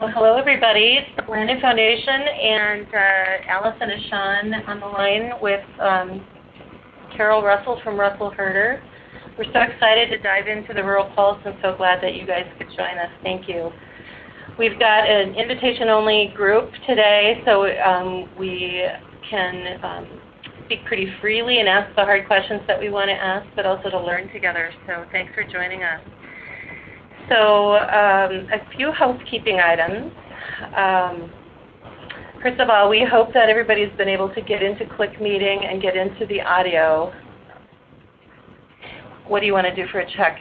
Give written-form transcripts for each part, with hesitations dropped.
Well, hello, everybody. It's the Blandon Foundation, and Allison and Sean on the line with Carol Russell from Russell Herder. We're so excited to dive into the Rural Pulse and so glad that you guys could join us. Thank you. We've got an invitation-only group today, so we can speak pretty freely and ask the hard questions that we want to ask, but also to learn together. So thanks for joining us. So a few housekeeping items. First of all, we hope that everybody's been able to get into Click Meeting and get into the audio. What do you want to do for a check?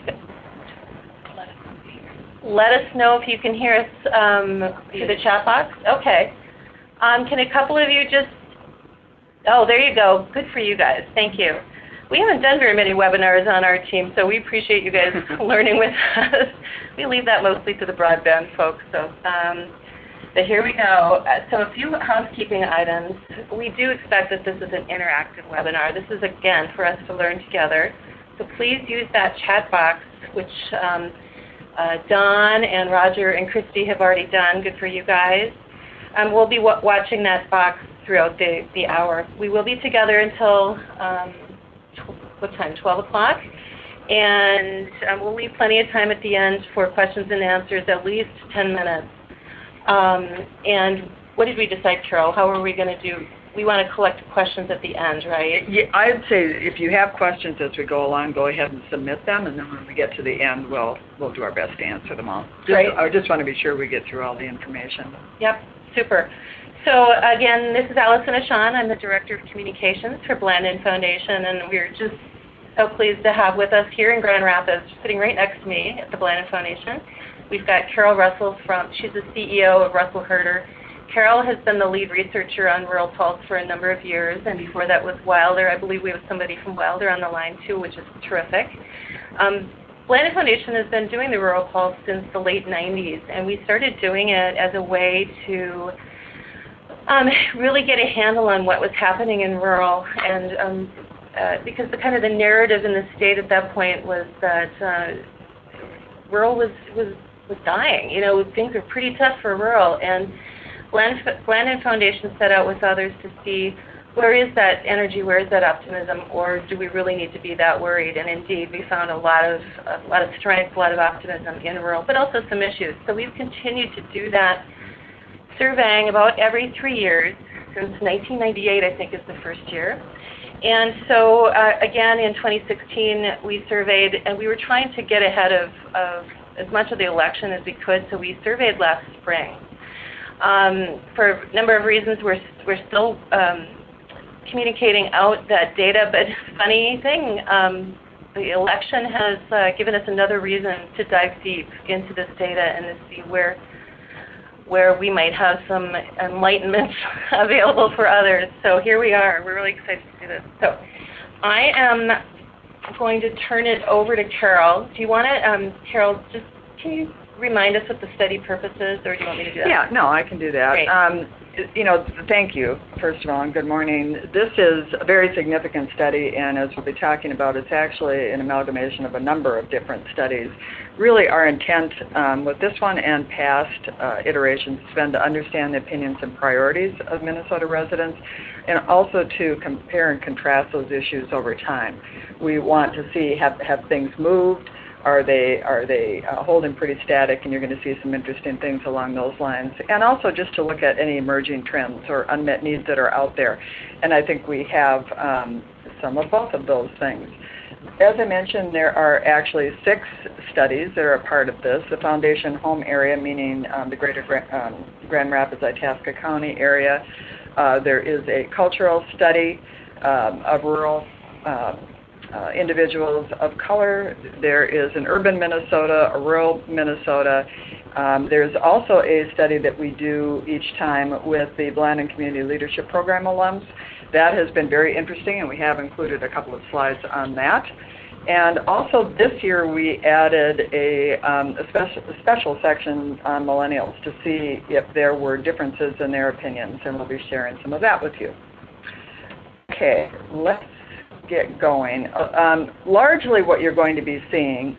Let us know if you can hear us through the chat box. Okay. Can a couple of you just, oh, there you go. Good for you guys. Thank you. We haven't done very many webinars on our team, so we appreciate you guys learning with us. We leave that mostly to the broadband folks. So, but here we go. So a few housekeeping items. We do expect that this is an interactive webinar. This is, again, for us to learn together. So please use that chat box, which Don and Roger and Christy have already done. Good for you guys. We'll be watching that box throughout the hour. We will be together until what time, 12 o'clock? And we'll leave plenty of time at the end for questions and answers, at least 10 minutes. And what did we decide, Carol? How are we going to do? We want to collect questions at the end, right? Yeah, I'd say if you have questions as we go along, go ahead and submit them, and then when we get to the end, we'll do our best to answer them all. I just want to be sure we get through all the information. Yep, super. So again, this is Allison and Sean. I'm the Director of Communications for Blandon Foundation, and we're just so pleased to have with us here in Grand Rapids, sitting right next to me at the Blandon Foundation. We've got Carol Russell she's the CEO of Russell Herder. Carol has been the lead researcher on Rural Pulse for a number of years, and before that was Wilder. I believe we have somebody from Wilder on the line too, which is terrific. Blandon Foundation has been doing the Rural Pulse since the late 90s, and we started doing it as a way to really get a handle on what was happening in rural, and because the narrative in the state at that point was that rural was dying. You know, things were pretty tough for rural, and Blandon Foundation set out with others to see where is that energy, where is that optimism, or do we really need to be that worried? And indeed, we found a lot of strength, a lot of optimism in rural, but also some issues. So we've continued to do that, surveying about every 3 years since 1998, I think, is the first year. And so, again, in 2016, we surveyed, and we were trying to get ahead of as much of the election as we could, so we surveyed last spring. For a number of reasons, we're still communicating out that data, but funny thing, the election has given us another reason to dive deep into this data and to see where we might have some enlightenment available for others. So here we are. We're really excited to do this. So I am going to turn it over to Carol. Do you want to, Carol, just can you remind us what the study purpose is, or do you want me to do that? Yeah, no, I can do that. Great. Thank you, first of all, and good morning. This is a very significant study, and as we'll be talking about, it's actually an amalgamation of a number of different studies. Really, our intent with this one and past iterations has been to understand the opinions and priorities of Minnesota residents, and also to compare and contrast those issues over time. We want to see, have things moved? Are they holding pretty static? And you're going to see some interesting things along those lines. And also just to look at any emerging trends or unmet needs that are out there. And I think we have some of both of those things. As I mentioned, there are actually 6 studies that are a part of this. The foundation home area, meaning the greater Grand Rapids, Itasca County area. There is a cultural study of rural individuals of color. There is an urban Minnesota, a rural Minnesota. There's also a study that we do each time with the Blandon Community Leadership Program alums. That has been very interesting, and we have included a couple of slides on that. And also this year we added a special section on millennials to see if there were differences in their opinions, and we'll be sharing some of that with you. Okay, let's get going. Largely what you're going to be seeing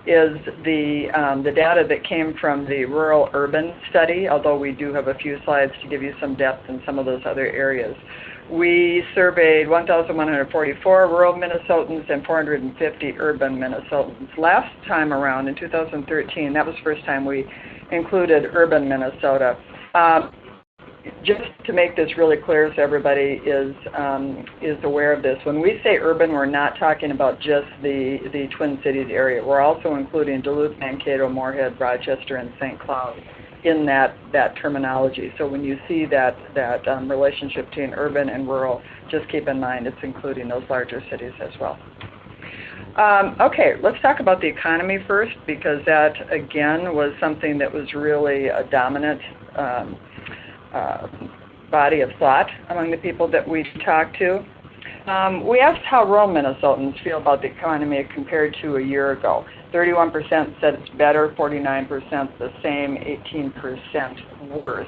is the data that came from the rural-urban study, although we do have a few slides to give you some depth in some of those other areas. We surveyed 1,144 rural Minnesotans and 450 urban Minnesotans. Last time around, in 2013, that was the first time we included urban Minnesota. Just to make this really clear so everybody is aware of this, when we say urban, we're not talking about just the Twin Cities area. We're also including Duluth, Mankato, Moorhead, Rochester, and St. Cloud in that terminology. So when you see that relationship between urban and rural, just keep in mind it's including those larger cities as well. Okay, let's talk about the economy first, because that, again, was something that was really a dominant body of thought among the people that we talked to. We asked how rural Minnesotans feel about the economy compared to a year ago. 31% said it's better, 49% the same, 18% worse.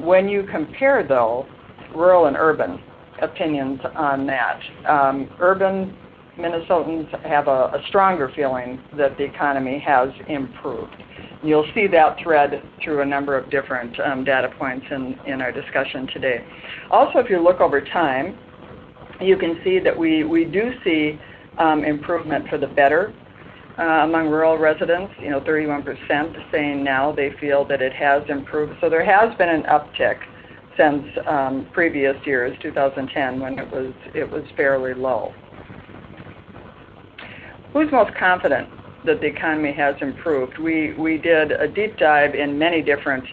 When you compare, though, rural and urban opinions on that, urban Minnesotans have a stronger feeling that the economy has improved. You'll see that thread through a number of different data points in our discussion today. Also, if you look over time, you can see that we do see improvement for the better among rural residents. 31% saying now they feel that it has improved. So there has been an uptick since previous years, 2010, when it was fairly low. Who's most confident that the economy has improved? We did a deep dive in many different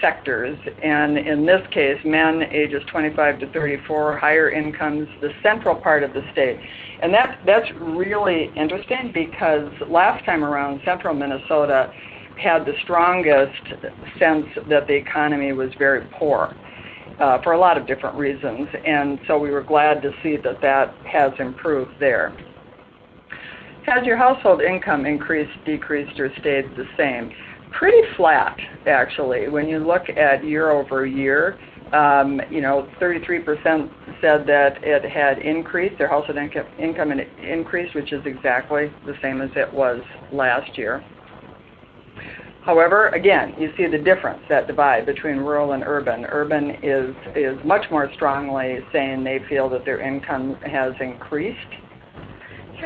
sectors, and in this case, men ages 25 to 34, higher incomes, the central part of the state. And that's really interesting, because last time around, central Minnesota had the strongest sense that the economy was very poor for a lot of different reasons, and so we were glad to see that has improved there. Has your household income increased, decreased, or stayed the same? Pretty flat, actually. When you look at year over year, 33% said that it had increased, their household income increased, which is exactly the same as it was last year. However, again, you see the difference, that divide between rural and urban. Urban is much more strongly saying they feel that their income has increased.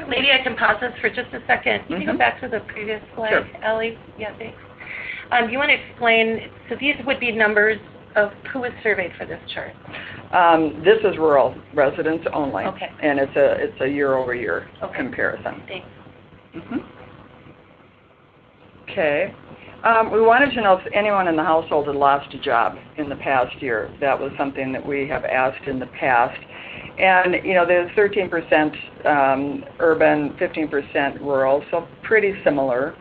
Maybe I can pause this for just a second. Can you go back to the previous slide, Sure. Ellie? Yeah, thanks. You want to explain, so these would be numbers of who was surveyed for this chart? This is rural residents only, Okay. And it's a year-over-year comparison. Thanks. Okay. We wanted to know if anyone in the household had lost a job in the past year. That was something that we have asked in the past. And, there's 13% urban, 15% rural, so pretty similar,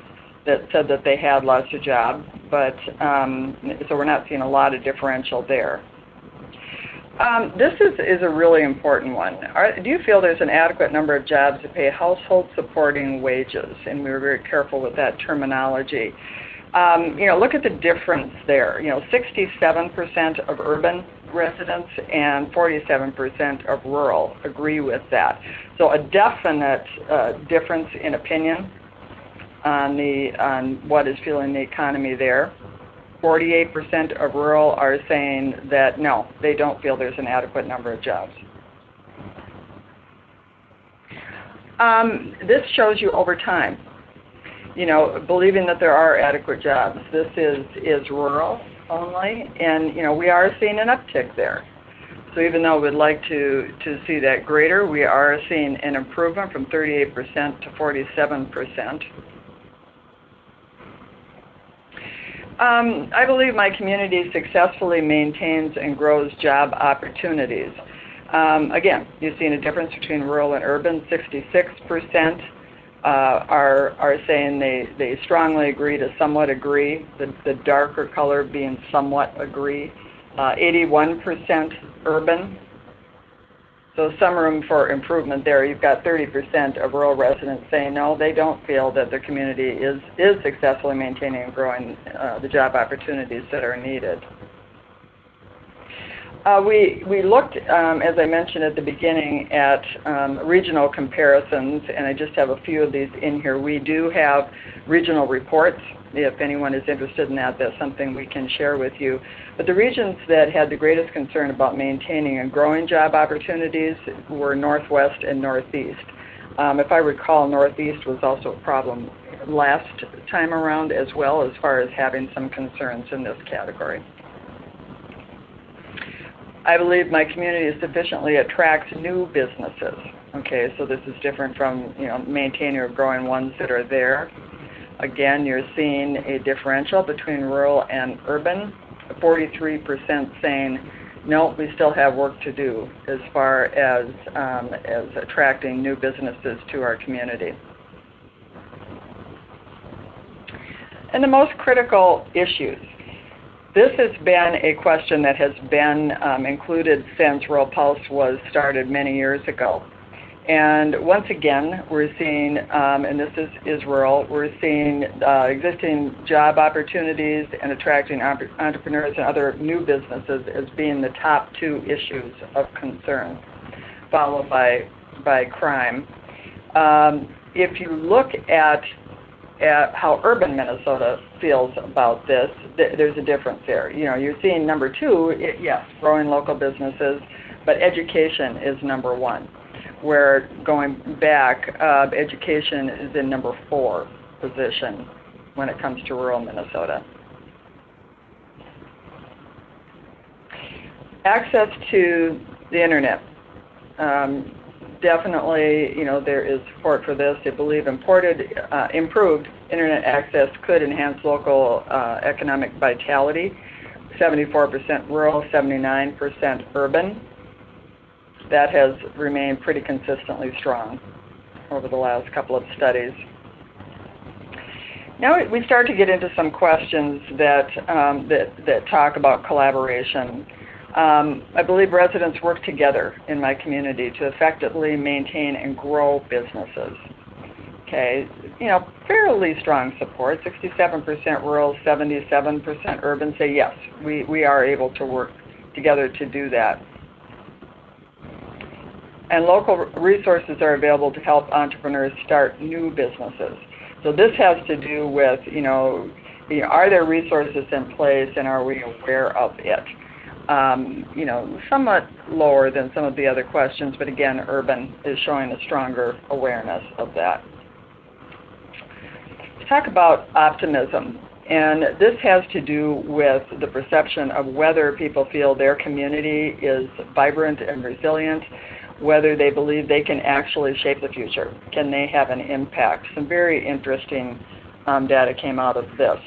that said that they had lost a job, but so we're not seeing a lot of differential there. This is a really important one. Do you feel there's an adequate number of jobs to pay household supporting wages? And we were very careful with that terminology. Look at the difference there. 67% of urban residents and 47% of rural agree with that. So a definite difference in opinion on what is fueling the economy there. 48% of rural are saying that no, they don't feel there's an adequate number of jobs. This shows you over time, believing that there are adequate jobs. This is rural only, and we are seeing an uptick there. So even though we'd like to see that greater, we are seeing an improvement from 38% to 47%. I believe my community successfully maintains and grows job opportunities. Again, you've seen a difference between rural and urban. 66% are saying they strongly agree to somewhat agree, the darker color being somewhat agree. 81% urban. So some room for improvement there. You've got 30% of rural residents saying no, they don't feel that their community is successfully maintaining and growing the job opportunities that are needed. We looked, as I mentioned at the beginning, at regional comparisons, and I just have a few of these in here. We do have regional reports. If anyone is interested in that, that's something we can share with you. But the regions that had the greatest concern about maintaining and growing job opportunities were Northwest and Northeast. If I recall, Northeast was also a problem last time around as well, as far as having some concerns in this category. I believe my community sufficiently attracts new businesses. Okay, so this is different from, maintaining or growing ones that are there. Again, you're seeing a differential between rural and urban. 43% saying, no, we still have work to do as far as attracting new businesses to our community. And the most critical issues. This has been a question that has been included since Rural Pulse was started many years ago. And once again, we're seeing, and this is rural, we're seeing existing job opportunities and attracting entrepreneurs and other new businesses as being the top two issues of concern, followed by crime. If you look at how urban Minnesota feels about this, there's a difference there. You're seeing number two, yes, growing local businesses, but education is number one. Where going back, education is in number 4 position when it comes to rural Minnesota. Access to the internet. Definitely, there is support for this. They believe improved internet access could enhance local economic vitality. 74% rural, 79% urban. That has remained pretty consistently strong over the last couple of studies. Now we start to get into some questions that talk about collaboration. I believe residents work together in my community to effectively maintain and grow businesses. Okay, fairly strong support. 67% rural, 77% urban say yes, we are able to work together to do that. And local resources are available to help entrepreneurs start new businesses. So this has to do with, are there resources in place and are we aware of it? Somewhat lower than some of the other questions, but again, urban is showing a stronger awareness of that. Let's talk about optimism. And this has to do with the perception of whether people feel their community is vibrant and resilient, whether they believe they can actually shape the future. Can they have an impact? Some very interesting data came out of this.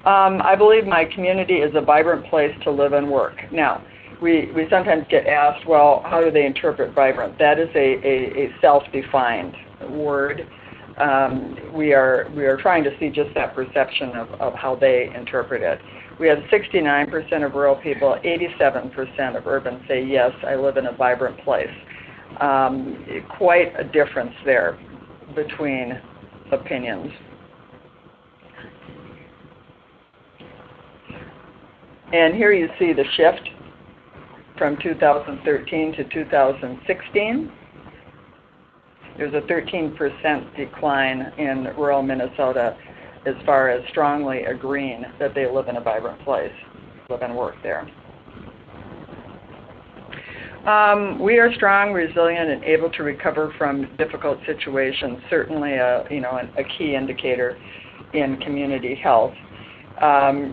I believe my community is a vibrant place to live and work. Now, we sometimes get asked, well, how do they interpret vibrant? That is a self-defined word. We are trying to see just that perception of how they interpret it. We have 69% of rural people, 87% of urban say, yes, I live in a vibrant place. Quite a difference there between opinions. And here you see the shift from 2013 to 2016. There's a 13% decline in rural Minnesota as far as strongly agreeing that they live in a vibrant place, live and work there. We are strong, resilient, and able to recover from difficult situations. Certainly, a key indicator in community health.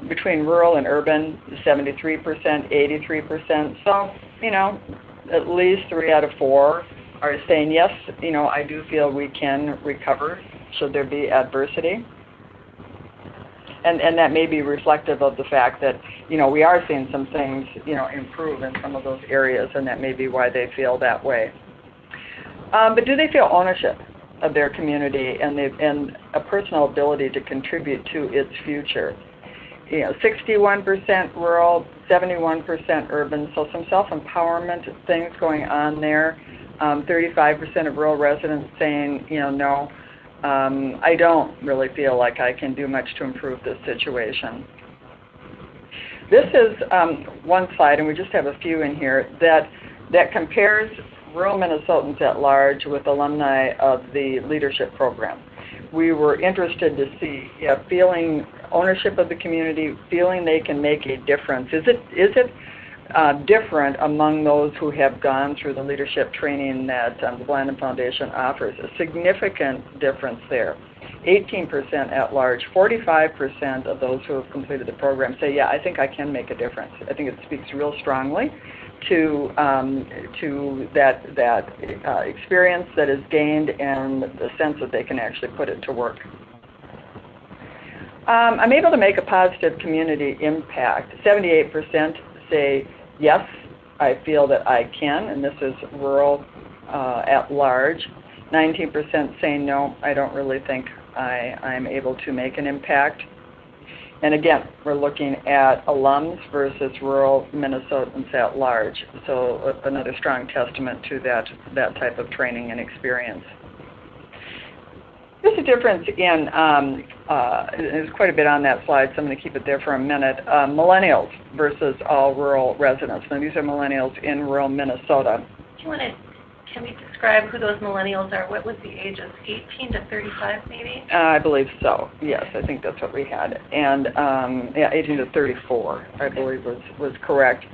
Between rural and urban, 73%, 83%. So, at least 3 out of 4 are saying, yes, I do feel we can recover should there be adversity. And that may be reflective of the fact that, we are seeing some things, improve in some of those areas, and that may be why they feel that way. But do they feel ownership of their community and a personal ability to contribute to its future? 61% rural, 71% urban, so some self-empowerment things going on there. 35% of rural residents saying, no, I don't really feel like I can do much to improve this situation. This is one slide, and we just have a few in here, that compares rural Minnesotans at large with alumni of the leadership program. We were interested to see feeling ownership of the community, feeling they can make a difference. Is it different among those who have gone through the leadership training that the Blandin Foundation offers? A significant difference there. 18% at large, 45% of those who have completed the program say, yeah, I think I can make a difference. I think it speaks real strongly to that experience that is gained and the sense that they can actually put it to work. I'm able to make a positive community impact. 78% say, yes, I feel that I can, and this is rural at large. 19% say, no, I don't really think I'm able to make an impact. And again, we're looking at alums versus rural Minnesotans at large. So another strong testament to that type of training and experience. There's a difference in, there's quite a bit on that slide, so I'm going to keep it there for a minute. Millennials versus all rural residents. Now these are millennials in rural Minnesota. Can we describe who those millennials are? What was the ages? 18 to 35 maybe? I believe so. Yes, I think that's what we had. And yeah, 18 to 34, I believe was correct.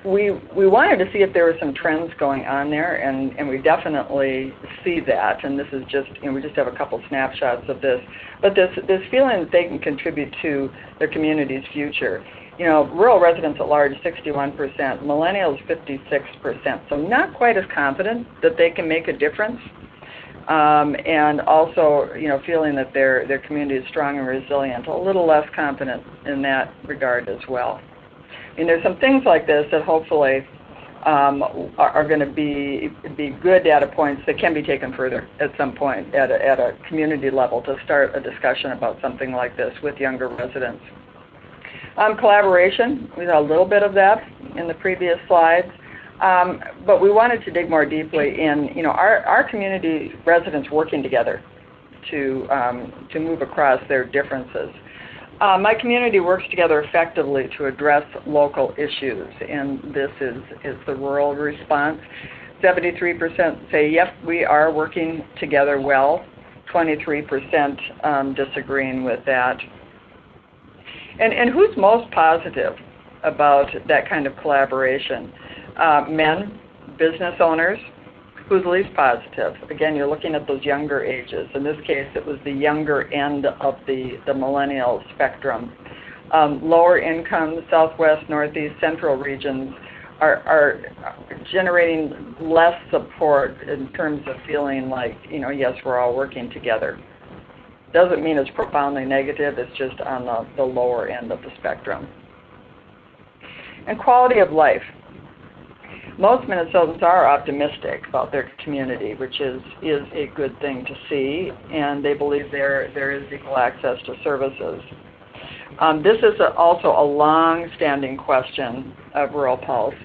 We wanted to see if there were some trends going on there, and we definitely see that. And this is just, we just have a couple snapshots of this. But this feeling that they can contribute to their community's future. Rural residents at large, 61%, millennials, 56%. So not quite as confident that they can make a difference. And also, feeling that their community is strong and resilient, a little less confident in that regard as well. There's some things like this that hopefully are going to be good data points that can be taken further at some point at a community level to start a discussion about something like this with younger residents. Collaboration, we saw a little bit of that in the previous slides, but we wanted to dig more deeply in, our community residents working together to move across their differences. My community works together effectively to address local issues, and this is the rural response. 73% say, yes, we are working together well. 23% disagreeing with that. And who's most positive about that kind of collaboration? Men, business owners. Who's least positive? Again, you're looking at those younger ages. In this case, it was the younger end of the millennial spectrum. Lower income, southwest, northeast, central regions are generating less support in terms of feeling like, yes, we're all working together. Doesn't mean it's profoundly negative, it's just on the lower end of the spectrum. And quality of life. Most Minnesotans are optimistic about their community, which is a good thing to see, and they believe there is equal access to services. This is also a long-standing question of Rural Pulse.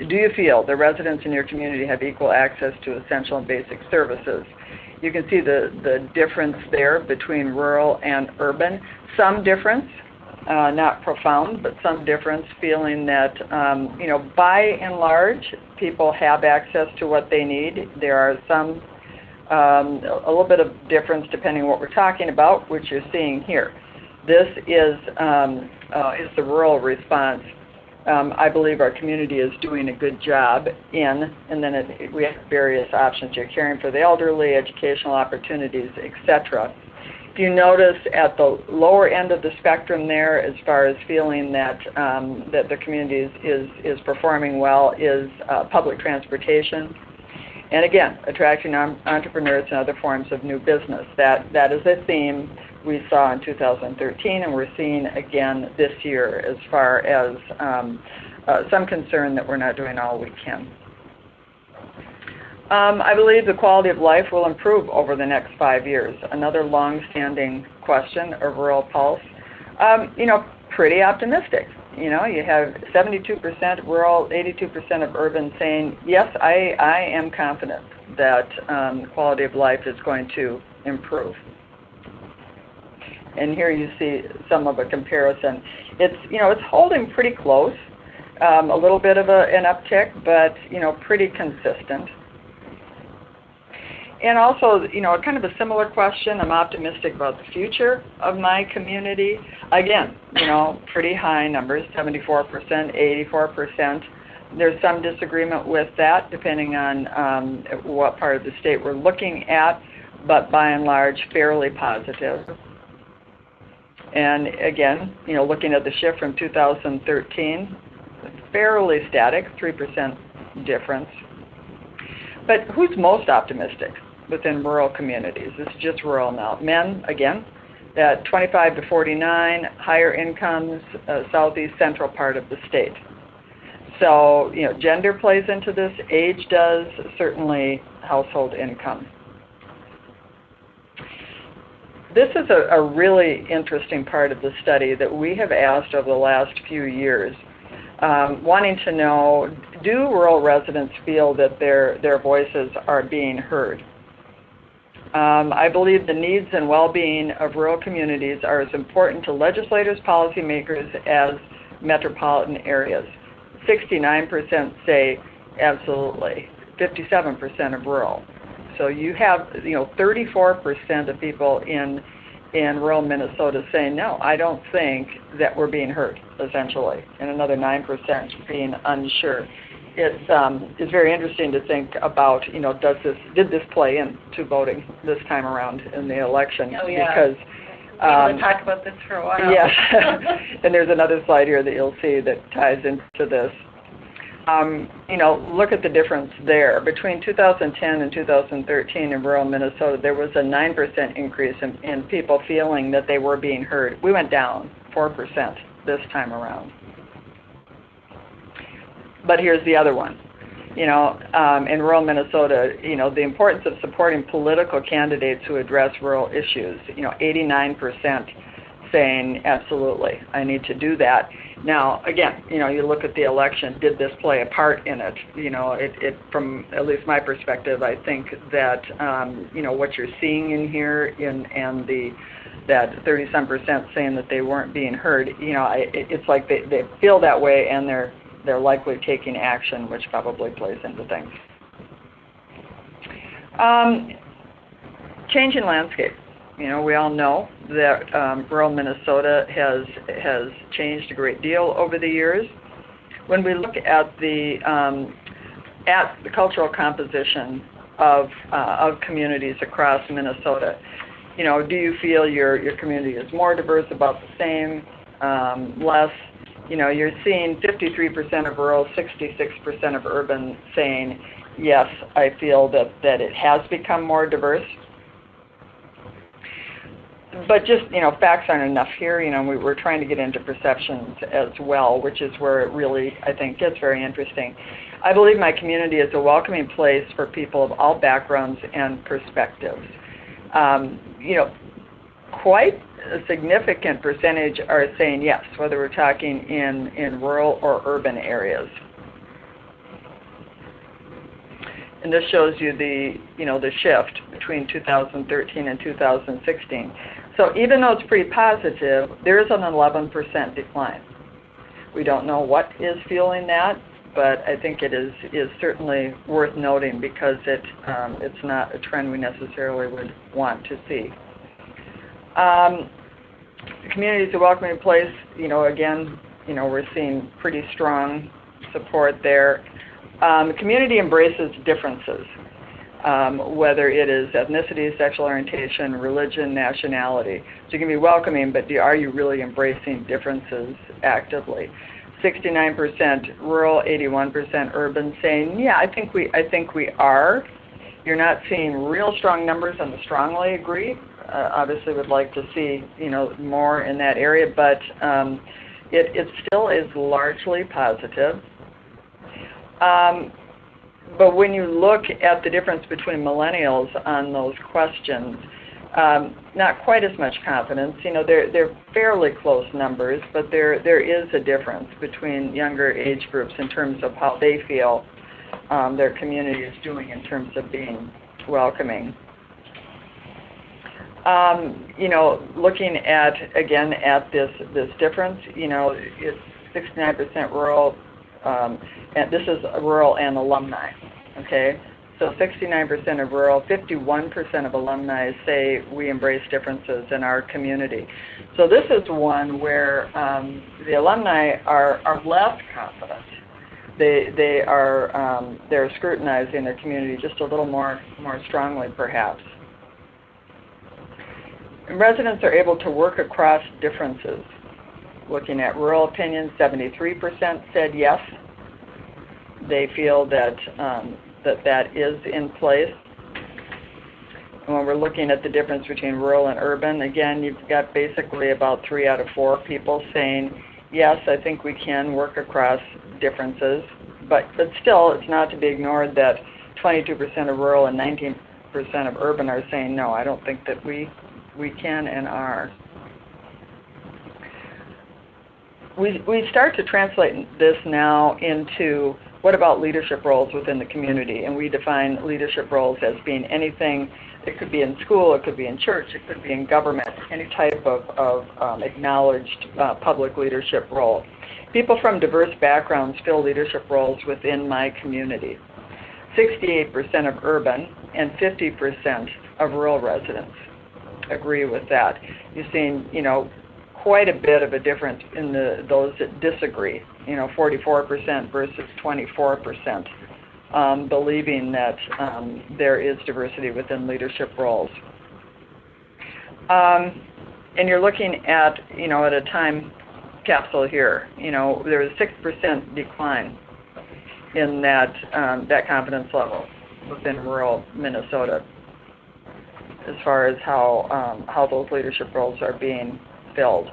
Do you feel the residents in your community have equal access to essential and basic services? You can see the difference there between rural and urban. Some difference, not profound, but some difference, feeling that, by and large, people have access to what they need. There are some, a little bit of difference depending on what we're talking about, which you're seeing here. This is the rural response. I believe our community is doing a good job in, and then we have various options here, caring for the elderly, educational opportunities, etc. If you notice at the lower end of the spectrum there, as far as feeling that that the community is performing well, is public transportation. And again, attracting entrepreneurs and other forms of new business. That is a theme we saw in 2013, and we're seeing again this year as far as some concern that we're not doing all we can. I believe the quality of life will improve over the next 5 years. Another long-standing question of Rural Pulse. Pretty optimistic. You have 72% rural, 82% of urban saying, yes, I am confident that quality of life is going to improve. And here you see some of a comparison. It's holding pretty close, a little bit of an uptick, but pretty consistent. And also, kind of a similar question. I'm optimistic about the future of my community. Again, pretty high numbers, 74%, 84%. There's some disagreement with that, depending on what part of the state we're looking at, but by and large, fairly positive. And again, looking at the shift from 2013, fairly static, 3% difference. But who's most optimistic within rural communities? This is just rural now. Men, again, at 25 to 49, higher incomes, southeast central part of the state. So, gender plays into this, age does, certainly household income. This is a really interesting part of the study that we have asked over the last few years, wanting to know, do rural residents feel that their voices are being heard? I believe the needs and well-being of rural communities are as important to legislators, policymakers as metropolitan areas. 69% say absolutely, 57% of rural. So you have, 34% of people in rural Minnesota saying, no, I don't think that we're being heard, essentially, and another 9% being unsure. It's very interesting to think about, did this play into voting this time around in the election? Oh, yeah. Because we've talked about this for a while. Yes, and there's another slide here that you'll see that ties into this. Look at the difference there. Between 2010 and 2013 in rural Minnesota, there was a 9% increase in people feeling that they were being heard. We went down 4% this time around. But here's the other one. In rural Minnesota, the importance of supporting political candidates who address rural issues. 89% saying, absolutely, I need to do that. Now, again, you look at the election, did this play a part in it? It from at least my perspective, I think that, what you're seeing in here and that 30-some% saying that they weren't being heard, it's like they feel that way and they're likely taking action, which probably plays into things. Changing landscape. We all know that rural Minnesota has changed a great deal over the years. When we look at the cultural composition of communities across Minnesota, do you feel your community is more diverse, about the same, less? You're seeing 53% of rural, 66% of urban saying, yes, I feel that it has become more diverse. But just, facts aren't enough here. We're trying to get into perceptions as well, which is where it really, I think, gets very interesting. I believe my community is a welcoming place for people of all backgrounds and perspectives. Quite a significant percentage are saying yes, whether we're talking in rural or urban areas. And this shows you the shift between 2013 and 2016. So even though it's pretty positive, there is an 11% decline. We don't know what is fueling that, but I think it is certainly worth noting because it's not a trend we necessarily would want to see. The community is a welcoming place. Again, we're seeing pretty strong support there. The community embraces differences, whether it is ethnicity, sexual orientation, religion, nationality. So you can be welcoming, but are you really embracing differences actively? 69% rural, 81% urban, saying, yeah, I think we are. You're not seeing real strong numbers on the strongly agree. Obviously, would like to see more in that area, but it still is largely positive. But when you look at the difference between millennials on those questions, not quite as much confidence. They're fairly close numbers, but there is a difference between younger age groups in terms of how they feel their community is doing in terms of being welcoming. Looking at this difference, it's 69% rural, and this is rural and alumni, okay? So 69% of rural, 51% of alumni say we embrace differences in our community. So this is one where the alumni are less confident. They're scrutinizing their community just a little more strongly, perhaps. And residents are able to work across differences. Looking at rural opinions, 73% said yes. They feel that that is in place. And when we're looking at the difference between rural and urban, again, you've got basically about 3 out of 4 people saying, yes, I think we can work across differences. But still, it's not to be ignored that 22% of rural and 19% of urban are saying, no, I don't think that we can and are. We start to translate this now into what about leadership roles within the community, and we define leadership roles as being anything. It could be in school, it could be in church, it could be in government, any type of acknowledged public leadership role. People from diverse backgrounds fill leadership roles within my community. 68% of urban and 50% of rural residents agree with that. You're seeing, quite a bit of a difference in those that disagree, 44% versus 24%, believing that there is diversity within leadership roles. And you're looking at, at a time capsule here, there was a 6% decline in that confidence level within rural Minnesota as far as how those leadership roles are being filled.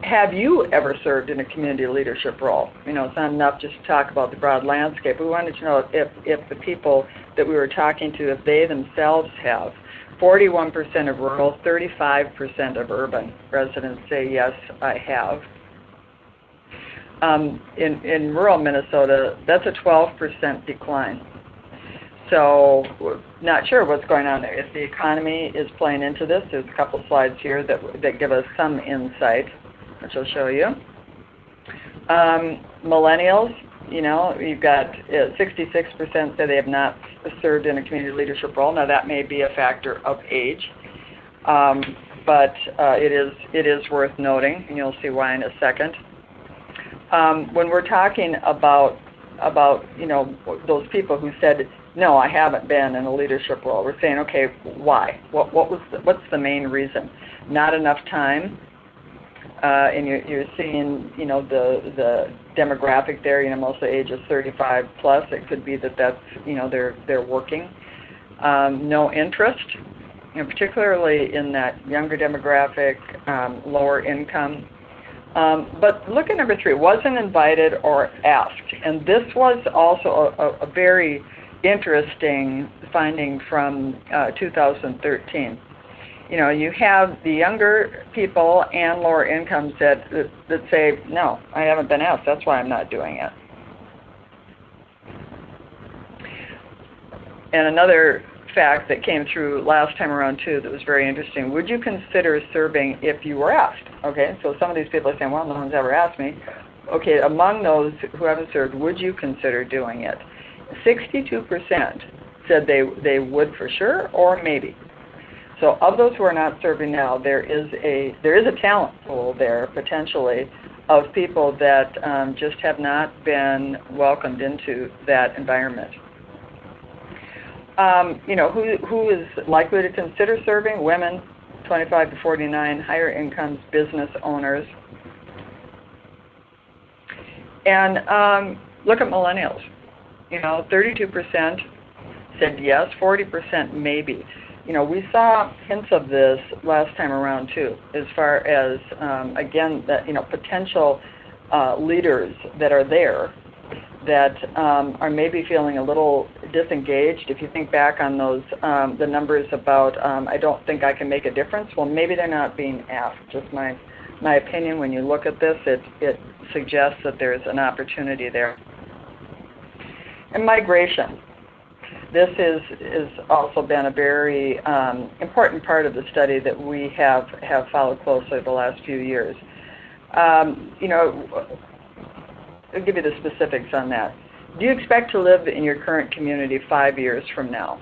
Have you ever served in a community leadership role? It's not enough just to talk about the broad landscape. We wanted to know if the people that we were talking to, if they themselves have. 41% of rural, 35% of urban residents say, yes, I have. In rural Minnesota, that's a 12% decline. So not sure what's going on there. If the economy is playing into this, there's a couple slides here that give us some insight, which I'll show you. Millennials, you've got 66% say they have not served in a community leadership role. Now that may be a factor of age, but it is worth noting, and you'll see why in a second. When we're talking about those people who said, no, I haven't been in a leadership role, we're saying, okay, why? What's the main reason? Not enough time. And you're seeing, the demographic there, mostly ages 35 plus. It could be that's, they're working. No interest, particularly in that younger demographic, lower income. But look at number 3, wasn't invited or asked. And this was also a very interesting finding from 2013. You have the younger people and lower incomes that say, no, I haven't been asked, that's why I'm not doing it. And another fact that came through last time around too that was very interesting, would you consider serving if you were asked? Okay, so some of these people are saying, well, no one's ever asked me. Okay, among those who haven't served, would you consider doing it? 62% said they would for sure or maybe. So of those who are not serving now, there is a talent pool there potentially of people that just have not been welcomed into that environment. Who is likely to consider serving? Women, 25 to 49, higher incomes, business owners. And look at millennials. 32% said yes, 40% maybe. We saw hints of this last time around too, as far as, again, that, potential leaders that are there that are maybe feeling a little disengaged. If you think back on those, the numbers about, I don't think I can make a difference, well, maybe they're not being asked. Just my opinion, when you look at this, it suggests that there's an opportunity there. And migration. this is also been a very important part of the study that we have followed closely the last few years. You know, I'll give you the specifics on that. Do you expect to live in your current community 5 years from now?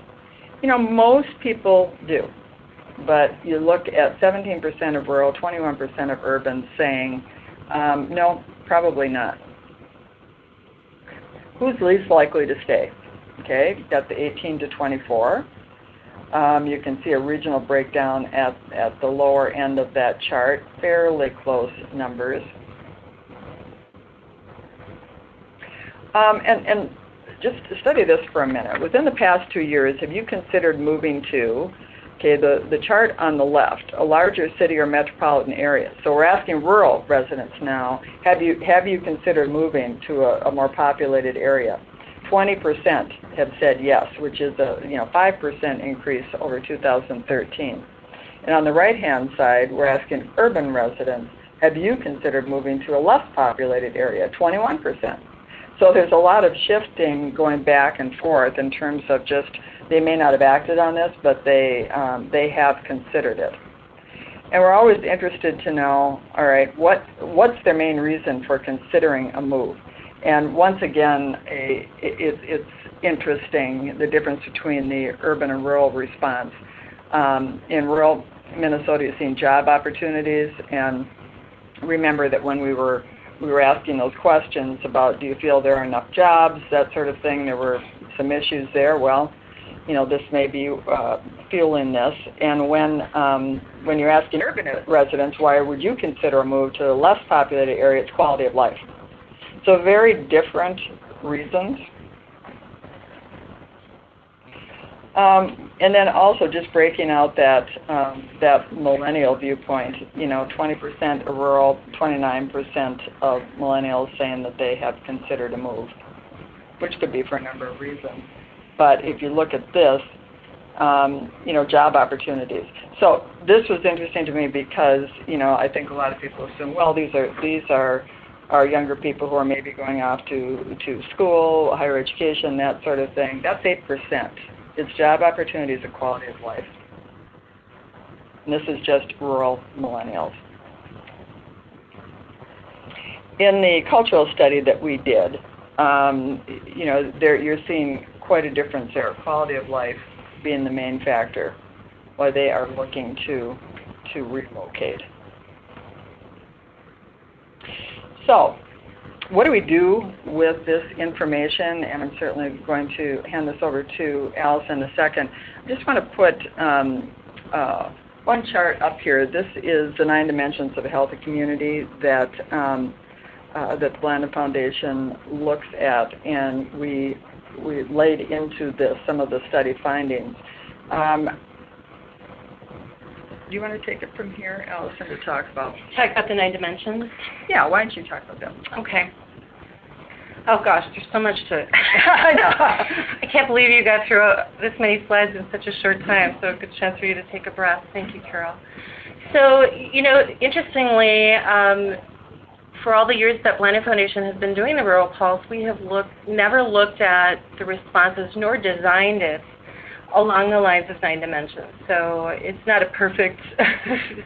You know, most people do. But you look at 17% of rural, 21% of urban saying, no, probably not. Who's least likely to stay? Okay, you've got the 18 to 24. You can see a regional breakdown at the lower end of that chart, fairly close numbers. And just study this for a minute. Within the past 2 years, have you considered moving to, okay, the chart on the left, a larger city or metropolitan area? So we're asking rural residents now, have you considered moving to a more populated area? 20% have said yes, which is a 5% increase over 2013. And on the right-hand side, we're asking urban residents, have you considered moving to a less populated area? 21%. So there's a lot of shifting going back and forth in terms of just, they may not have acted on this, but they have considered it. And we're always interested to know, all right, what's their main reason for considering a move? And once again, it's interesting, the difference between the urban and rural response. In rural Minnesota, you're seeing job opportunities, and remember that when we were asking those questions about do you feel there are enough jobs, that sort of thing, there were some issues there. Well, you know, this may be fueling this. And when you're asking urban residents, why would you consider a move to a less populated area, it's quality of life. So very different reasons. And then also just breaking out that millennial viewpoint, 20% are rural, 29% of millennials saying that they have considered a move, which could be for a number of reasons. But if you look at this, job opportunities. So this was interesting to me because, I think a lot of people assume, well, these are younger people who are maybe going off to school, higher education, that sort of thing. That's 8%. It's job opportunities and quality of life. And this is just rural millennials. In the cultural study that we did, you're seeing quite a difference there. Quality of life being the main factor why they are looking to relocate. So, what do we do with this information? And I'm certainly going to hand this over to Allison in a second. I just want to put one chart up here. This is the 9 dimensions of a healthy community that the Blandin Foundation looks at, and we laid into this some of the study findings. Do you want to take it from here, Allison, to talk about? Talk about the 9 dimensions? Yeah, why don't you talk about them? Okay. Oh gosh, there's so much to it. I know. I can't believe you got through this many slides in such a short time, so a good chance for you to take a breath. Thank you, Carol. So, interestingly, for all the years that Blandin Foundation has been doing the Rural Pulse, we have never looked at the responses nor designed it along the lines of 9 dimensions. So it's not a perfect,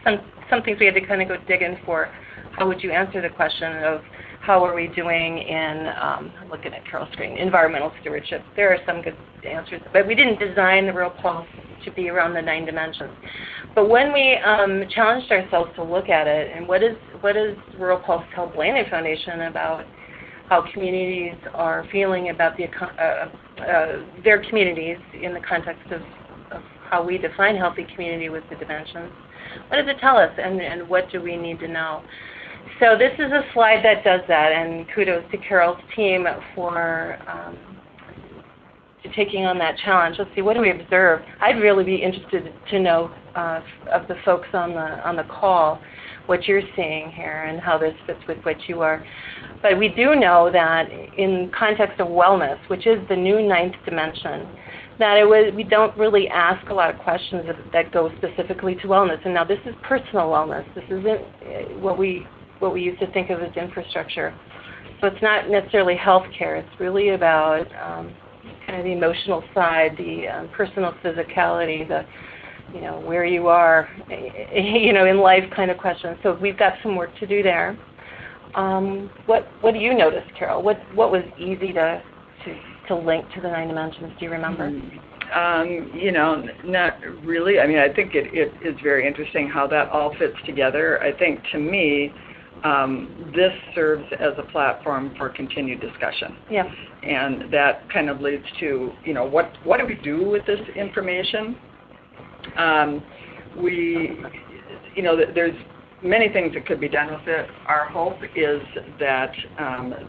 some things we had to kind of go dig in for. How would you answer the question of how are we doing in, looking at Carol's screen, environmental stewardship? There are some good answers, but we didn't design the Rural Pulse to be around the 9 dimensions. But when we challenged ourselves to look at it, and what does Rural Pulse tell Blandin Foundation about how communities are feeling about their communities in the context of how we define healthy community with the dimensions, what does it tell us, and what do we need to know? So this is a slide that does that, and kudos to Carol's team for taking on that challenge. Let's see, what do we observe? I'd really be interested to know of the folks on the call what you're seeing here and how this fits with what you are. But we do know that in context of wellness, which is the new 9th dimension, that we don't really ask a lot of questions that go specifically to wellness. And now this is personal wellness. This isn't what we used to think of as infrastructure. So it's not necessarily healthcare. It's really about kind kind of the emotional side, the personal physicality, the where you are, in life kind of questions. So we've got some work to do there. What do you notice, Carol? What was easy to link to the 9 dimensions? Do you remember? Not really. I mean, I think it is very interesting how that all fits together. I think, to me, this serves as a platform for continued discussion. Yeah. And that kind of leads to, what do we do with this information? There's many things that could be done with it. Our hope is that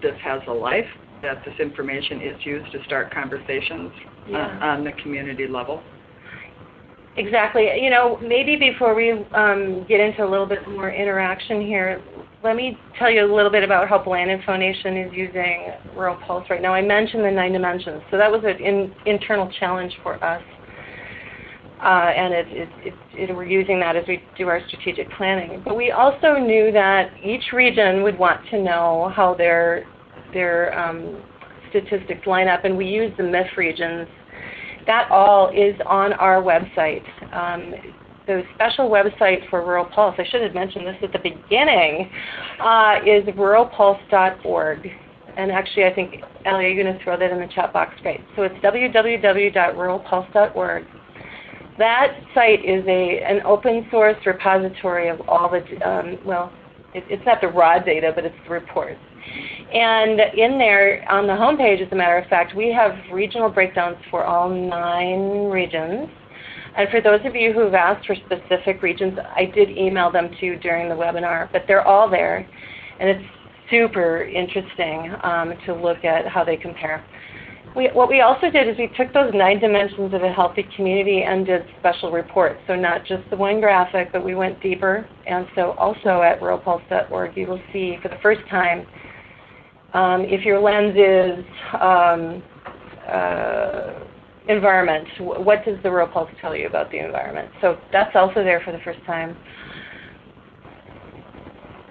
this has a life, that this information is used to start conversations on the community level. Exactly. Maybe before we get into a little bit more interaction here, let me tell you a little bit about how Blandin Foundation is using Rural Pulse right now. I mentioned the 9 dimensions, so that was an internal challenge for us. And we're using that as we do our strategic planning. But we also knew that each region would want to know how their statistics line up, and we use the MIF regions. That all is on our website. The special website for Rural Pulse, I should have mentioned this at the beginning, is ruralpulse.org. And actually, I think, Ellie, you're going to throw that in the chat box, right? So it's www.ruralpulse.org. That site is an open source repository of all the, it's not the raw data, but it's the reports. And in there, on the homepage, as a matter of fact, we have regional breakdowns for all 9 regions. And for those of you who've asked for specific regions, I did email them to you during the webinar, but they're all there. And it's super interesting to look at how they compare. What we also did is we took those 9 dimensions of a healthy community and did special reports. So not just the one graphic, but we went deeper. And so also at ruralpulse.org, you will see for the first time, if your lens is environment, what does the Rural Pulse tell you about the environment? So that's also there for the first time.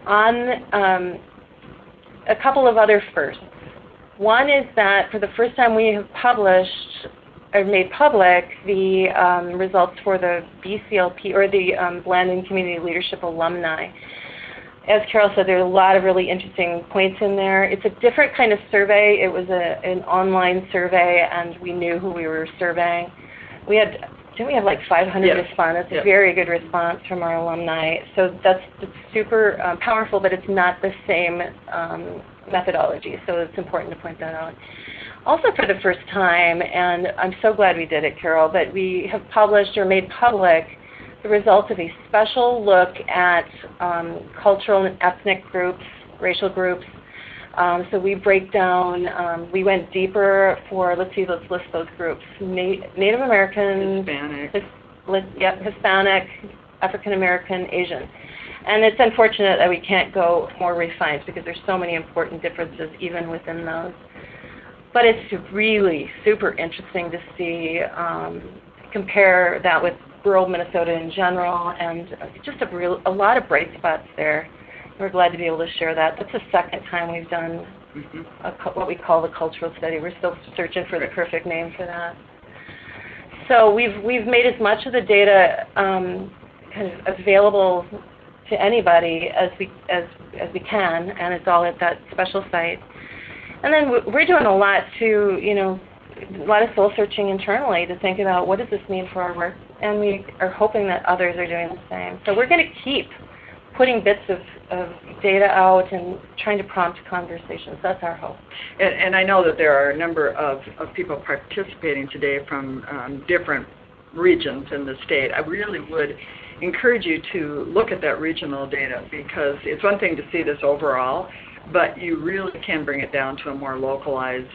On a couple of other firsts. One is that for the first time we have published or made public the results for the BCLP, or the Blandin Community Leadership Alumni. As Carol said, there are a lot of really interesting points in there. It's a different kind of survey. It was an online survey, and we knew who we were surveying. Didn't we have like 500 respondents? A very good response from our alumni. So it's super powerful, but it's not the same methodology. So it's important to point that out. Also, for the first time, and I'm so glad we did it, Carol, but we have published or made public the results of a special look at cultural and ethnic groups, racial groups. So we break down, we went deeper for, let's list those groups. Native American, Hispanic, African American, Asian. And it's unfortunate that we can't go more refined because there's so many important differences even within those. But it's really super interesting to see, compare that with rural Minnesota in general, and just a lot of bright spots there. We're glad to be able to share that. That's the second time we've done what we call the cultural study. We're still searching for the perfect name for that. So we've made as much of the data kind of available to anybody as we can, and it's all at that special site. And then we're doing a lot to, a lot of soul searching internally to think about what does this mean for our work, and we are hoping that others are doing the same. So we're going to keep putting bits of data out and trying to prompt conversations. That's our hope. And I know that there are a number of people participating today from different regions in the state. I really would encourage you to look at that regional data, because it's one thing to see this overall, but you really can bring it down to a more localized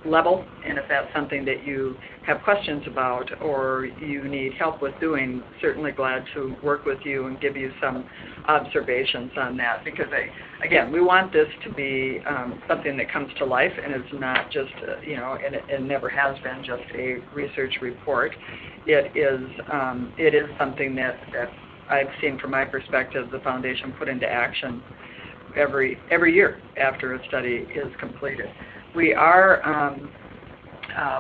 level. And if that's something that you have questions about or you need help with doing, certainly glad to work with you and give you some observations on that. Because, again, we want this to be something that comes to life, and it's not just, and it never has been just a research report. It is something that I've seen from my perspective the Foundation put into action every year after a study is completed. We are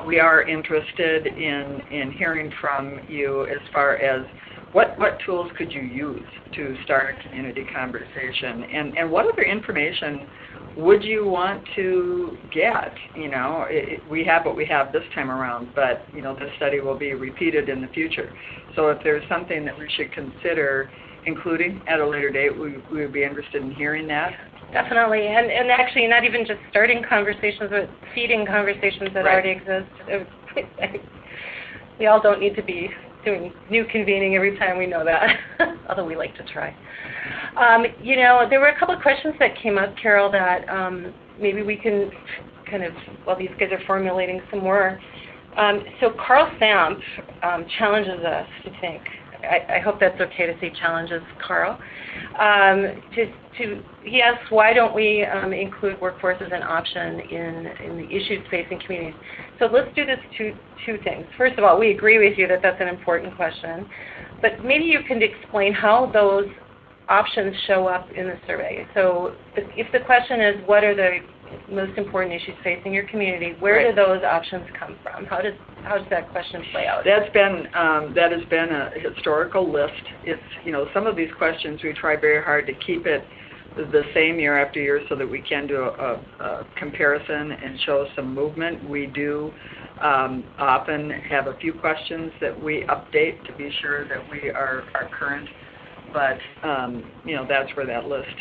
we are interested in hearing from you as far as what tools could you use to start a community conversation, and what other information would you want to get? We have what we have this time around, but this study will be repeated in the future. So if there's something that we should consider including at a later date, we would be interested in hearing that. Definitely, and actually not even just starting conversations, but feeding conversations that already exist. We all don't need to be doing new convening every time, we know that, although we like to try. There were a couple of questions that came up, Carol, that maybe we can kind of, while these guys are formulating some more. So Carl Samp challenges us to think. I hope that's okay to say challenges, Carl. He asks, why don't we include workforce as an option in the issues facing communities? So let's do this two things. First of all, we agree with you that that's an important question, but maybe you can explain how those options show up in the survey. So if the question is, what are the most important issues facing your community, where do those options come from? How does that question play out? That has been a historical list. It's some of these questions we try very hard to keep it the same year after year so that we can do a comparison and show some movement. We do often have a few questions that we update to be sure that we are current, but that's where that list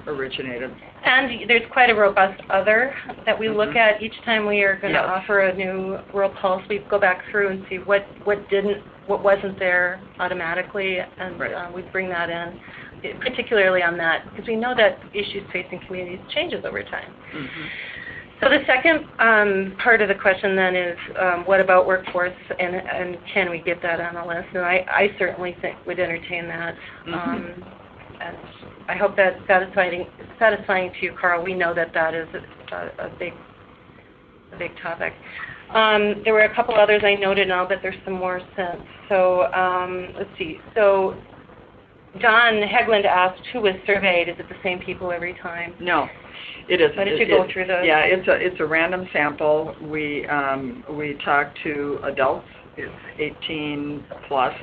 originated. And there's quite a robust other that we look at each time we are going to offer a new Rural Pulse. We go back through and see what wasn't there automatically, and we bring that in, particularly on that, because we know that issues facing communities changes over time. So the second part of the question then is, what about workforce, and can we get that on the list? And I certainly would entertain that. And I hope that's satisfying to you, Carl. We know that is a big topic. There were a couple others I noted now, but there's some more since. So let's see. So Don Hegland asked who was surveyed. Is it the same people every time? No, it isn't. Why don't you go through those? Yeah, it's a random sample. We talk to adults. It's 18 plus.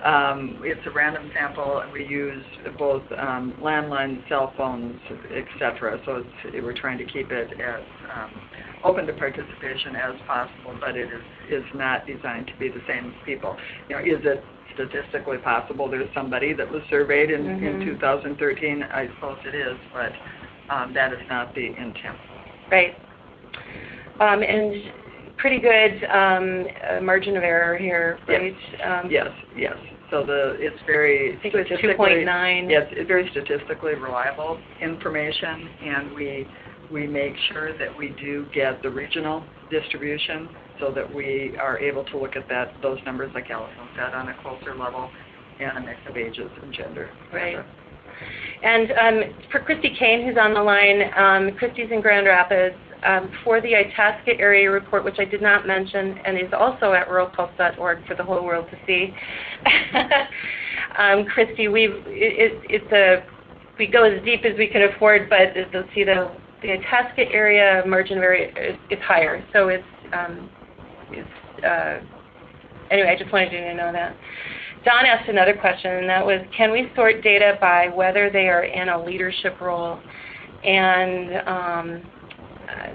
It's a random sample. We use both landline, cell phones, etc. So we're trying to keep it as open to participation as possible, but it is not designed to be the same people. Is it statistically possible there's somebody that was surveyed in 2013? I suppose it is, but that is not the intent. Right. And pretty good margin of error here, right? Yes. So it's very I think it was 2.9. Yes, it's very statistically reliable information, and we make sure that we do get the regional distribution so that we are able to look at those numbers, like Allison said, on a closer level, and a mix of ages and gender. Right. And for Christy Kane, who's on the line, Christy's in Grand Rapids, for the Itasca area report, which I did not mention, and is also at ruralpulse.org for the whole world to see. Christy, we go as deep as we can afford, but you'll see the Itasca area margin is higher. So anyway, I just wanted you to know that. Don asked another question, and that was, can we sort data by whether they are in a leadership role? And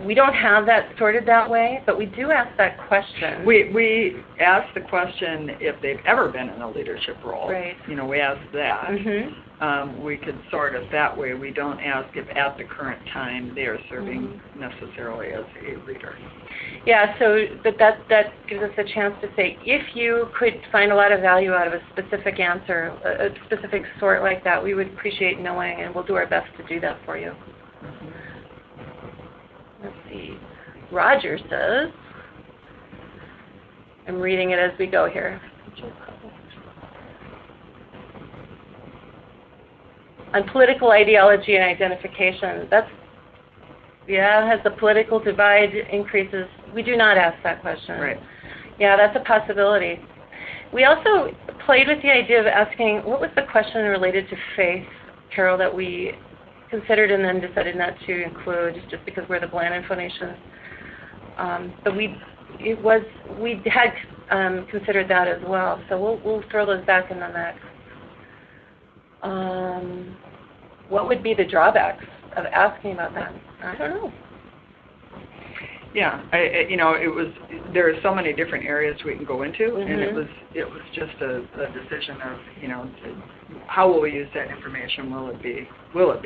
we don't have that sorted that way, but we do ask that question. We ask the question if they've ever been in a leadership role. Right. We ask that. We could sort it that way. We don't ask if at the current time they are serving necessarily as a leader. Yeah, so but that gives us a chance to say, if you could find a lot of value out of a specific answer, a specific sort like that, we would appreciate knowing, and we'll do our best to do that for you. Let's see. Roger says, I'm reading it as we go here. On political ideology and identification, has the political divide increases? We do not ask that question. Right. Yeah, that's a possibility. We also played with the idea of asking, what was the question related to faith, Carol, that we considered and then decided not to include just because we're the Blandin Foundation. But it was, we had considered that as well, so we'll throw those back in the mix. What would be the drawbacks of asking about that? I don't know. Yeah, there are so many different areas we can go into, and it was just a decision of, how will we use that information? Will it be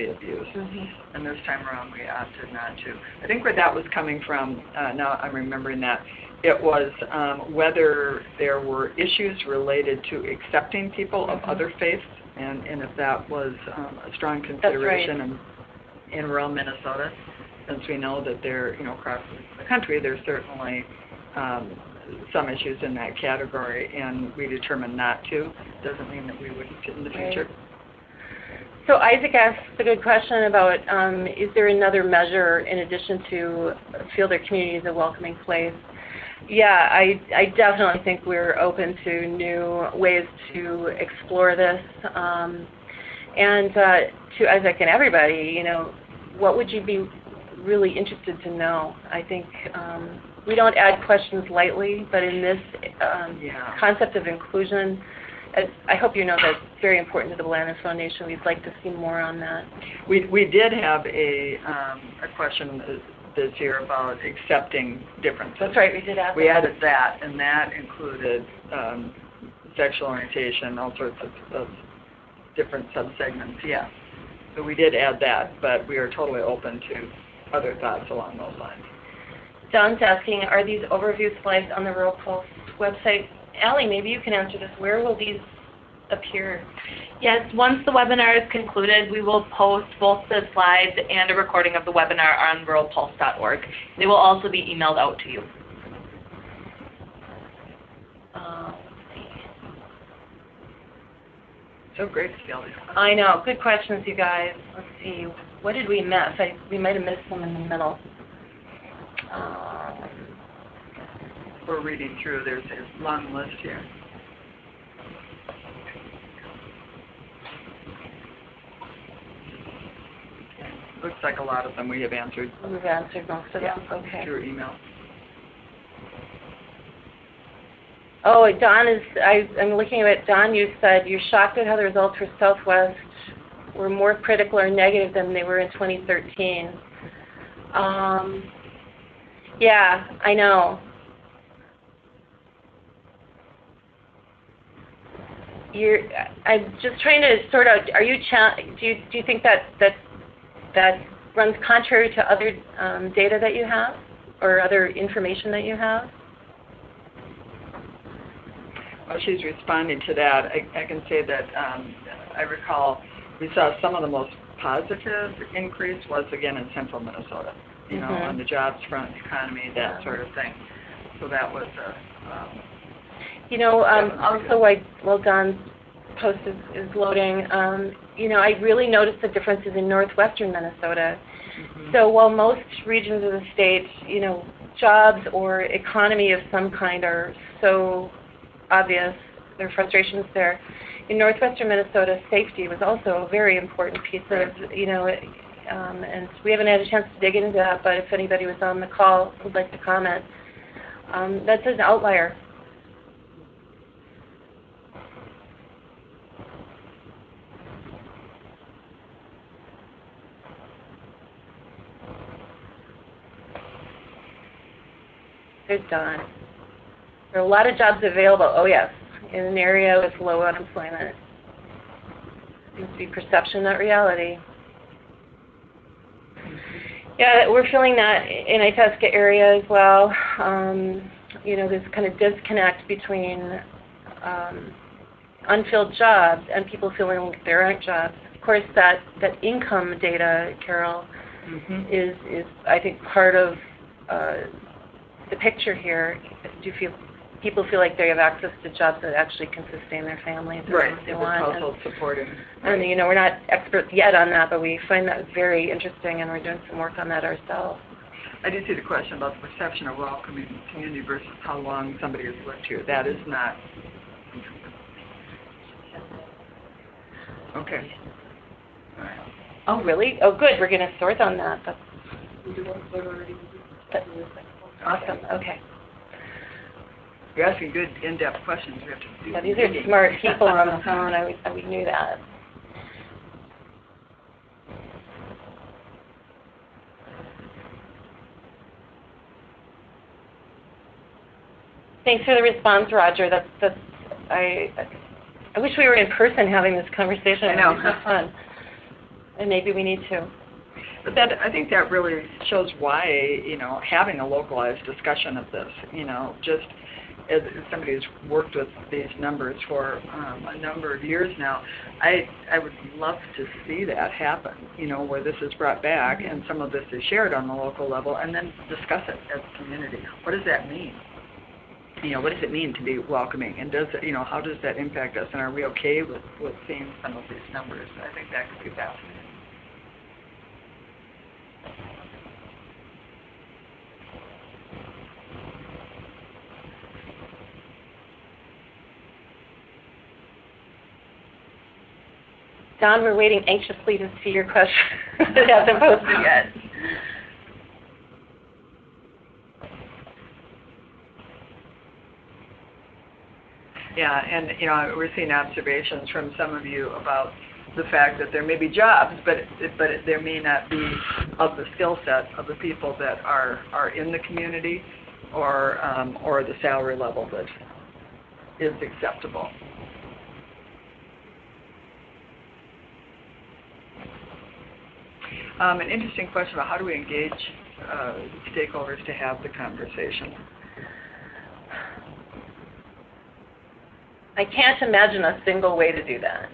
abused? And this time around, we opted not to. I think where that was coming from, now I'm remembering that, it was whether there were issues related to accepting people of other faiths, and if that was a strong consideration in rural Minnesota. Since we know that there, across the country, there's certainly some issues in that category, and we determined not to. Doesn't mean that we wouldn't in the future. So Isaac asked a good question about, is there another measure in addition to feel their community is a welcoming place? Yeah, I definitely think we're open to new ways to explore this. And to Isaac and everybody, what would you be really interested to know? I think we don't add questions lightly, but in this concept of inclusion, I hope you know that's very important to the Blandin Foundation. We'd like to see more on that. We did have a question this year about accepting differences. That's right, we did ask. We added that, and that included sexual orientation, all sorts of different subsegments. Yeah. So we did add that, but we are totally open to other thoughts along those lines. Don's asking, are these overview slides on the Rural Pulse website? Allie, maybe you can answer this. Where will these appear? Yes, once the webinar is concluded, we will post both the slides and a recording of the webinar on ruralpulse.org. They will also be emailed out to you. Let's see. So great to see all these questions. I know. Good questions, you guys. Let's see. What did we miss? We might have missed some in the middle. We're reading through. There's a long list here. Looks like a lot of them we have answered. We've answered most of them. Okay. Through email. Oh, Don is. I'm looking at it. Don, you said you're shocked at how the results for Southwest were more critical or negative than they were in 2013. Yeah, I know. I'm just trying to sort out. Are you? Do you think that runs contrary to other data that you have, or other information that you have? While she's responding to that, I can say that I recall we saw some of the most positive increase was again in central Minnesota, on the jobs front, economy, that sort of thing. So that was also while Don's post is loading, I really noticed the differences in northwestern Minnesota. So while most regions of the state, jobs or economy of some kind are so obvious, there are frustrations there. In northwestern Minnesota, safety was also a very important piece of, and we haven't had a chance to dig into that, but if anybody was on the call would like to comment, that's an outlier. There's Don. There are a lot of jobs available. Oh, yes, in an area with low unemployment. Seems to be perception, not reality. Yeah, we're feeling that in Itasca area as well. There's kind of disconnect between unfilled jobs and people feeling like there aren't jobs. Of course, that income data, Carol, is I think part of the picture here. People feel like they have access to jobs that actually can sustain their families or what they want. Household supporting. And we're not experts yet on that, but we find that very interesting, and we're doing some work on that ourselves. I did see the question about the perception of welcoming community versus how long somebody has lived here. That is not. Okay. All right. Oh, really? Oh, good. We're going to sort on that. That's awesome. Okay. You're asking good, in-depth questions. We have to do Yeah, these are smart people on the phone. We knew that. Thanks for the response, Roger. I wish we were in person having this conversation. I know. It would be so fun. And maybe we need to. But I think that really shows why, having a localized discussion of this, just as somebody who's worked with these numbers for a number of years now, I would love to see that happen, where this is brought back and some of this is shared on the local level, and then discuss it as a community. What does that mean? What does it mean to be welcoming, and how does that impact us, and are we okay with seeing some of these numbers? I think that could be fascinating. Don, we're waiting anxiously to see your question. It hasn't posted yet. Yeah, and we're seeing observations from some of you about the fact that there may be jobs, but there may not be of the skill set of the people that are in the community, or the salary level that is acceptable. An interesting question about how do we engage stakeholders to have the conversation. I can't imagine a single way to do that.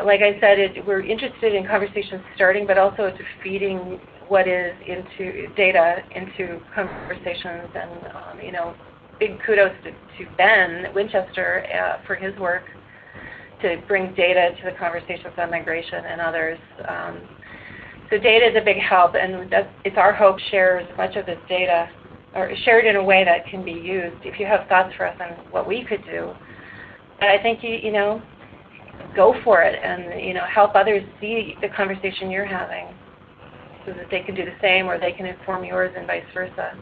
Like I said, we're interested in conversations starting, but also to feeding what is into data into conversations. And big kudos to Ben Winchester for his work to bring data to the conversations on migration and others. So data is a big help, and it's our hope share as much of this data, or shared in a way that can be used. If you have thoughts for us on what we could do, but I think you go for it and help others see the conversation you're having, so that they can do the same, or they can inform yours, and vice versa.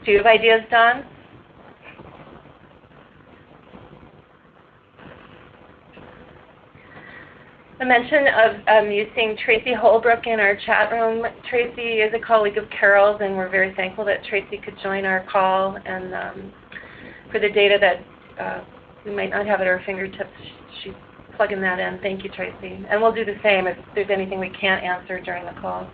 Do you have ideas, Don? A mention of using Tracy Holbrook in our chat room. Tracy is a colleague of Carol's, and we're very thankful that Tracy could join our call. And for the data that we might not have at our fingertips, she's plugging that in. Thank you, Tracy. And we'll do the same if there's anything we can't answer during the call.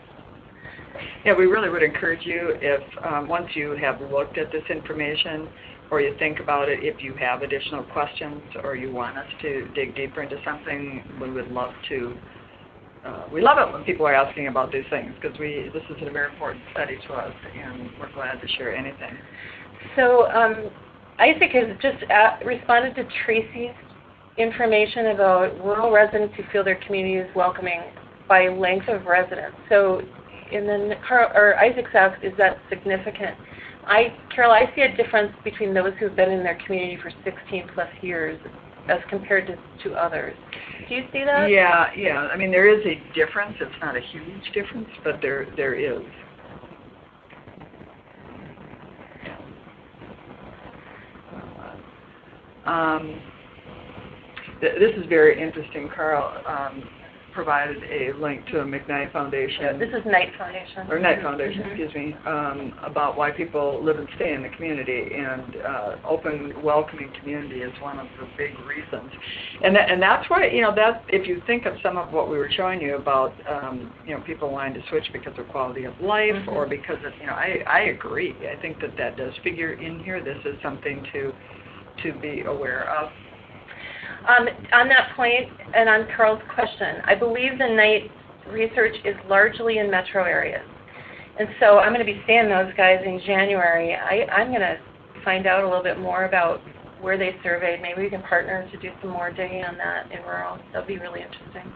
Yeah, we really would encourage you, if once you have looked at this information, or you think about it, if you have additional questions or you want us to dig deeper into something, we would love to. We love it when people are asking about these things, because this is a very important study to us, and we're glad to share anything. So Isaac has just responded to Tracy's information about rural residents who feel their community is welcoming by length of residence. So, and then Isaac's asked, is that significant? Carol, I see a difference between those who've been in their community for 16 plus years as compared to others. Do you see that? Yeah. I mean, there is a difference. It's not a huge difference, but there is. This is very interesting. Carl provided a link to a McKnight Foundation. Yeah, this is Knight Foundation. Or Knight Foundation, excuse me, about why people live and stay in the community, and open, welcoming community is one of the big reasons. And that's why, that if you think of some of what we were showing you about, people wanting to switch because of quality of life, or because of, I agree. I think that does figure in here. This is something to be aware of. On that point, and on Carl's question, I believe the Knight research is largely in metro areas. And so I'm going to be seeing those guys in January. I'm going to find out a little bit more about where they surveyed. Maybe we can partner to do some more digging on that in rural. That'll be really interesting.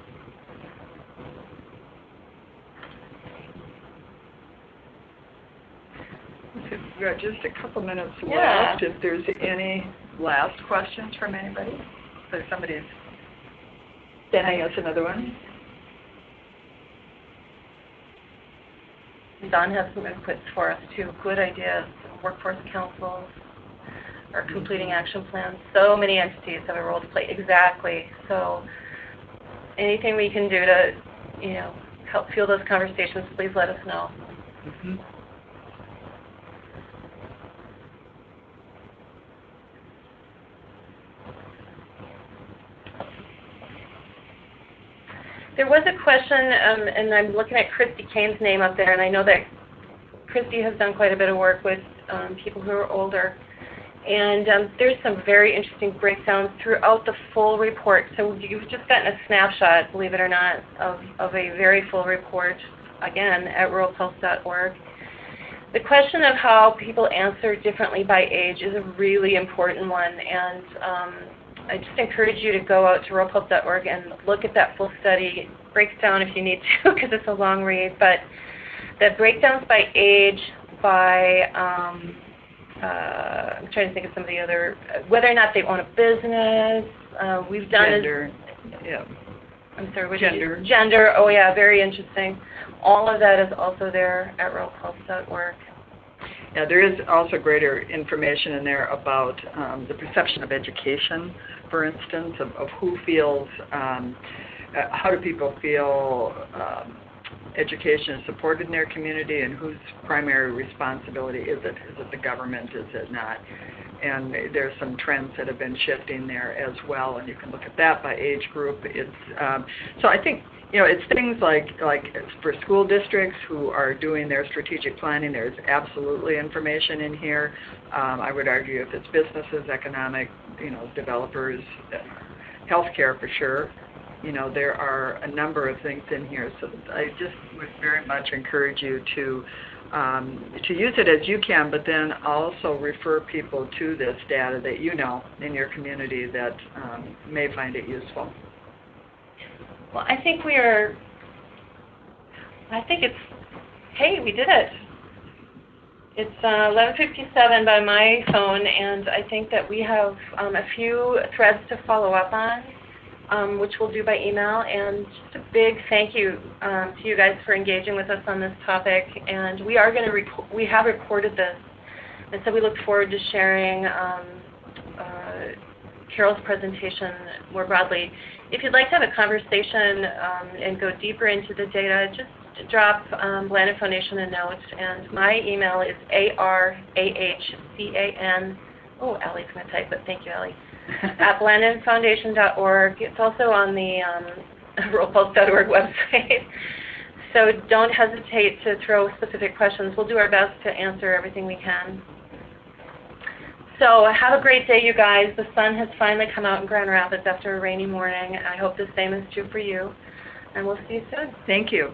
We've got just a couple minutes Yeah. left. If there's any last questions from anybody? So somebody's sending us another one. Don has some inputs for us too, good ideas, workforce councils, or completing action plans. So many entities have a role to play. Exactly. So anything we can do to, help fuel those conversations, please let us know. Mm-hmm. There was a question, and I'm looking at Christy Kane's name up there, and I know that Christy has done quite a bit of work with people who are older. And there's some very interesting breakdowns throughout the full report. So you've just gotten a snapshot, believe it or not, of a very full report, again, at ruralpulse.org. The question of how people answer differently by age is a really important one, and I just encourage you to go out to ruralpulse.org and look at that full study. It breaks down if you need to, because it's a long read, but the breakdowns by age, by I'm trying to think of some of the other, whether or not they own a business. We've done gender. Yeah. I'm sorry, what gender. Did you, gender. Oh yeah, very interesting. All of that is also there at ruralpulse.org. Yeah, there is also greater information in there about the perception of education, for instance, of who feels, how do people feel education is supported in their community, and whose primary responsibility is it? Is it the government? Is it not? And there's some trends that have been shifting there as well, and you can look at that by age group. It's so I think it's things like for school districts who are doing their strategic planning. There's absolutely information in here. I would argue if it's businesses, economic, developers, healthcare for sure. There are a number of things in here, so I just would very much encourage you to use it as you can, but then also refer people to this data that in your community that may find it useful. Well, I think hey, we did it. It's 11:57 by my phone, and I think that we have a few threads to follow up on, which we'll do by email. And just a big thank you to you guys for engaging with us on this topic. And we are going to we have recorded this, and so we look forward to sharing Carol's presentation more broadly. If you'd like to have a conversation and go deeper into the data, just drop Blandin Foundation a note, and my email is arahcan. Oh, Allie's going to type, but thank you, Allie. at blandinfoundation.org. It's also on the ruralpulse.org website. So don't hesitate to throw specific questions. We'll do our best to answer everything we can. So have a great day, you guys. The sun has finally come out in Grand Rapids after a rainy morning. I hope the same is true for you. And we'll see you soon. Thank you.